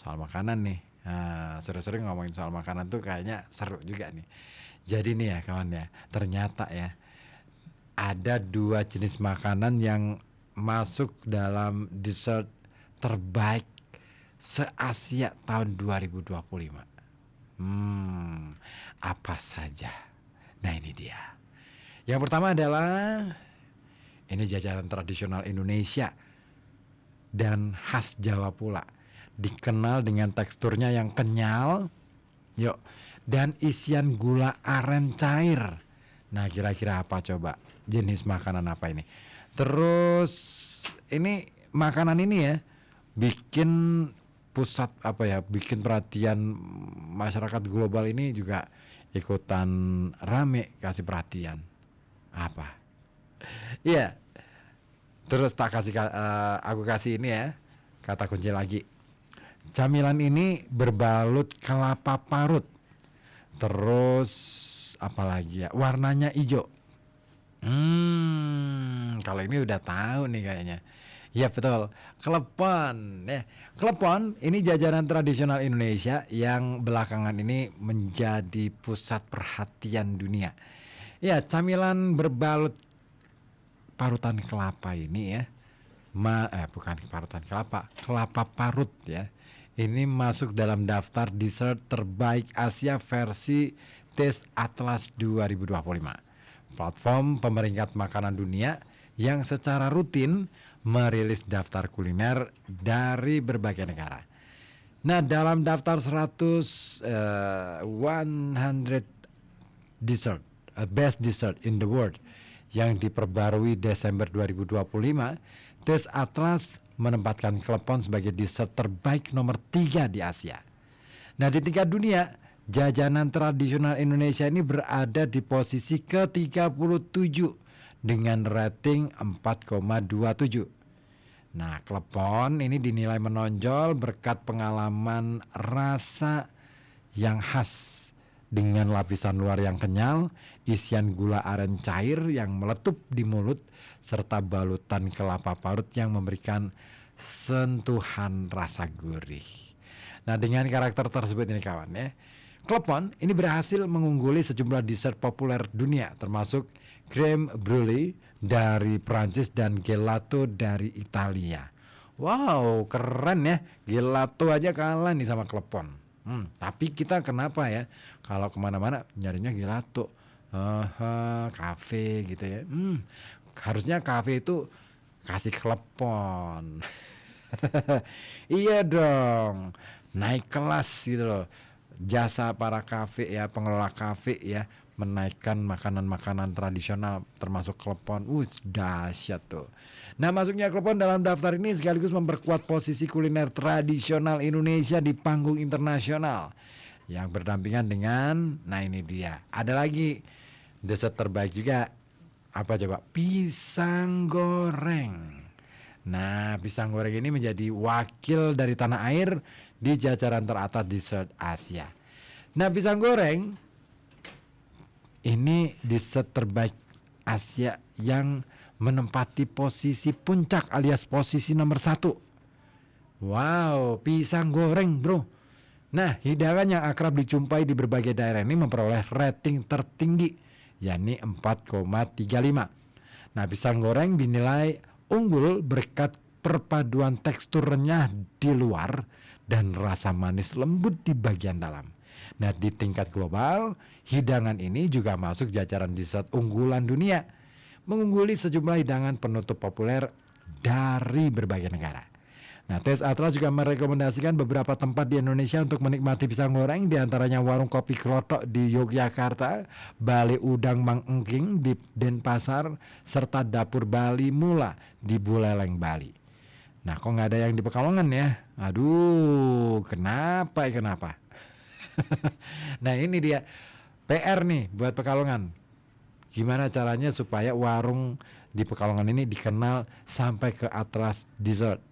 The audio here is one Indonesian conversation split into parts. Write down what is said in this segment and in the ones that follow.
soal makanan nih. Nah, seru-seru ngomongin soal makanan tuh kayaknya seru juga nih. Jadi nih ya kawan ya, ternyata ya ada dua jenis makanan yang masuk dalam dessert terbaik se-Asia tahun 2025. Apa saja? Nah ini dia. Yang pertama adalah ini jajanan tradisional Indonesia dan khas Jawa pula. Dikenal dengan teksturnya yang kenyal, yuk, dan isian gula aren cair. Nah kira-kira apa coba? Jenis makanan apa ini? Terus ini makanan ini ya bikin pusat apa ya, bikin perhatian masyarakat global ini juga ikutan rame kasih perhatian. Apa? Iya. Terus aku kasih ini ya, kata kunci lagi. Camilan ini berbalut kelapa parut. Terus apalagi ya? Warnanya hijau. Kalau ini udah tahu nih kayaknya. Ya betul, klepon ya. Klepon ini jajanan tradisional Indonesia yang belakangan ini menjadi pusat perhatian dunia. Ya, camilan berbalut parutan kelapa ini ya. Bukan parutan kelapa, kelapa parut ya. Ini masuk dalam daftar dessert terbaik Asia versi Taste Atlas 2025. Platform pemeringkat makanan dunia yang secara rutin merilis daftar kuliner dari berbagai negara. Nah, dalam daftar 100 dessert, best dessert in the world yang diperbarui Desember 2025, Taste Atlas menempatkan klepon sebagai dessert terbaik nomor 3 di Asia. Nah, di tingkat dunia, jajanan tradisional Indonesia ini berada di posisi ke-37 dengan rating 4,27. Nah, klepon ini dinilai menonjol berkat pengalaman rasa yang khas dengan lapisan luar yang kenyal, isian gula aren cair yang meletup di mulut, serta balutan kelapa parut yang memberikan sentuhan rasa gurih. Nah, dengan karakter tersebut ini kawan ya, klepon ini berhasil mengungguli sejumlah dessert populer dunia termasuk creme brulee dari Prancis dan gelato dari Italia. Wow, keren ya, gelato aja kalah nih sama klepon. Tapi kita kenapa ya kalau kemana-mana nyarinya gelato, kafe gitu ya. Harusnya kafe itu kasih klepon. Iya dong, naik kelas gitu loh. Jasa para kafe ya, pengelola kafe ya, menaikkan makanan-makanan tradisional termasuk klepon. Dahsyat tuh. Nah, masuknya klepon dalam daftar ini sekaligus memperkuat posisi kuliner tradisional Indonesia di panggung internasional yang berdampingan dengan, nah ini dia, ada lagi dessert terbaik juga. Apa coba? Pisang goreng. Nah, pisang goreng ini menjadi wakil dari tanah air di jajaran teratas dessert Asia. Nah, pisang goreng ini dessert terbaik Asia yang menempati posisi puncak alias posisi nomor 1. Wow, pisang goreng bro. Nah, hidangan yang akrab dijumpai di berbagai daerah ini memperoleh rating tertinggi, yakni 4,35. Nah, pisang goreng dinilai unggul berkat perpaduan tekstur renyah di luar dan rasa manis lembut di bagian dalam. Nah, di tingkat global, hidangan ini juga masuk jajaran dessert unggulan dunia, mengungguli sejumlah hidangan penutup populer dari berbagai negara. Nah, Taste Atlas juga merekomendasikan beberapa tempat di Indonesia untuk menikmati pisang goreng, diantaranya Warung Kopi Klotok di Yogyakarta, Bali Udang Mang Engking di Denpasar, serta Dapur Bali Mula di Buleleng, Bali. Nah, kok nggak ada yang di Pekalongan ya? Aduh, kenapa? Nah, ini dia PR nih buat Pekalongan. Gimana caranya supaya warung di Pekalongan ini dikenal sampai ke Atlas Dessert,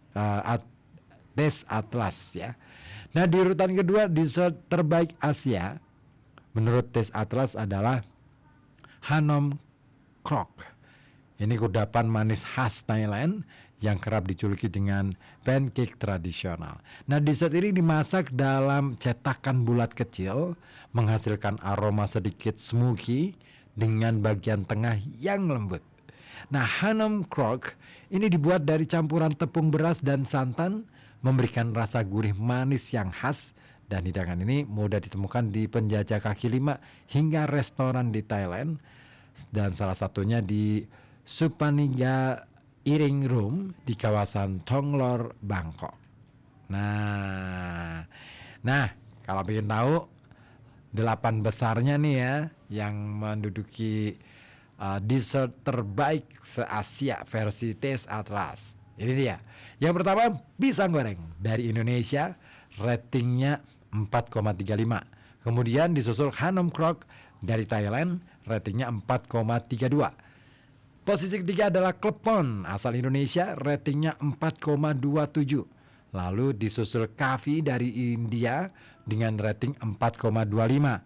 Taste Atlas ya. Nah, di urutan kedua dessert terbaik Asia menurut Taste Atlas adalah Hanom Krok. Ini kudapan manis khas Thailand yang kerap dijuluki dengan pancake tradisional. Nah, dessert ini dimasak dalam cetakan bulat kecil, menghasilkan aroma sedikit smoky dengan bagian tengah yang lembut. Nah, Hanam Crock ini dibuat dari campuran tepung beras dan santan, memberikan rasa gurih manis yang khas, dan hidangan ini mudah ditemukan di penjajah kaki lima hingga restoran di Thailand, dan salah satunya di Supaniga Eating Room di kawasan Thonglor, Bangkok. Nah, kalau ingin tahu 8 besarnya nih ya yang menduduki dessert terbaik se-Asia versi Taste Atlas. Ini dia. Yang pertama, pisang goreng dari Indonesia, ratingnya 4,35. Kemudian disusul Hanam Crock dari Thailand, ratingnya 4,32. Posisi ketiga adalah klepon asal Indonesia, ratingnya 4,27. Lalu disusul kafi dari India dengan rating 4,25.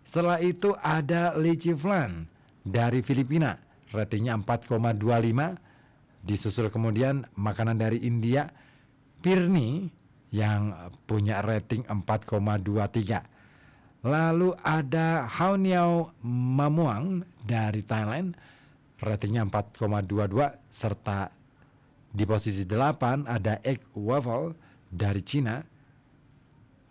Setelah itu ada lychee flan dari Filipina, ratingnya 4,25. Disusul kemudian makanan dari India, Pirni yang punya rating 4,23. Lalu ada Hau Niao Mamuang dari Thailand, ratingnya 4,22. Serta di posisi 8 ada Egg Waffle dari Cina,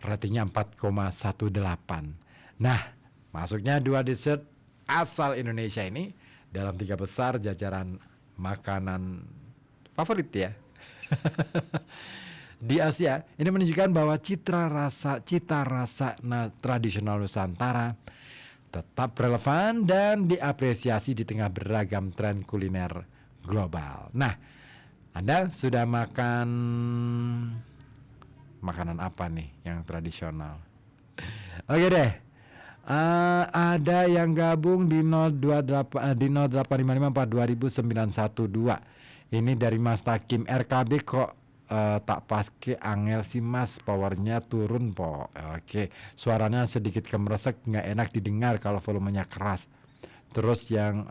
ratingnya 4,18. Nah, masuknya 2 dessert asal Indonesia ini dalam 3 besar jajaran makanan favorit ya. Di Asia, ini menunjukkan bahwa cita rasa tradisional Nusantara tetap relevan dan diapresiasi di tengah beragam tren kuliner global. Nah, Anda sudah makan makanan apa nih yang tradisional? Oke deh. Ada yang gabung di 0855420912. Ini dari Mas Takim, RKB kok tak pakai angel sih Mas, powernya turun po. Oke, suaranya sedikit kemresek, nggak enak didengar kalau volumenya keras. Terus yang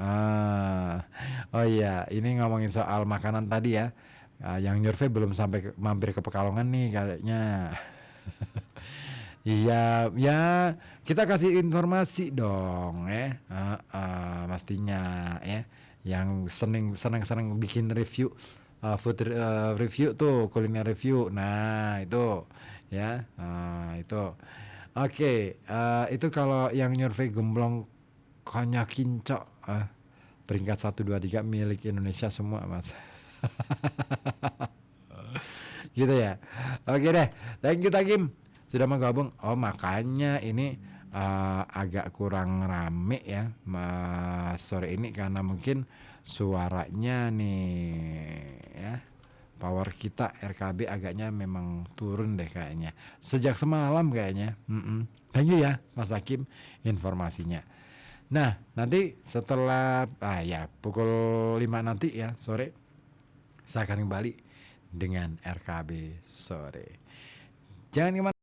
oh iya, ini ngomongin soal makanan tadi ya. Yang Nyurve belum sampai mampir ke Pekalongan nih kayaknya. Iya, ya kita kasih informasi dong ya, pastinya ya. Yang seneng bikin review, food review tuh, kuliner review. Nah itu ya, itu. Oke, itu kalau yang Nyurve gemblong konyak kincok, peringkat 1, 2, 3 milik Indonesia semua Mas. Gitu ya. Oke deh, thank you Takim sudah menggabung. Oh makanya ini agak kurang rame ya sore ini karena mungkin suaranya nih ya, power kita RKB agaknya memang turun deh kayaknya sejak semalam kayaknya. Thank you ya Mas Hakim informasinya. Nah nanti setelah ya pukul 5 nanti ya sore saya akan kembali dengan RKB sore. Jangan kemana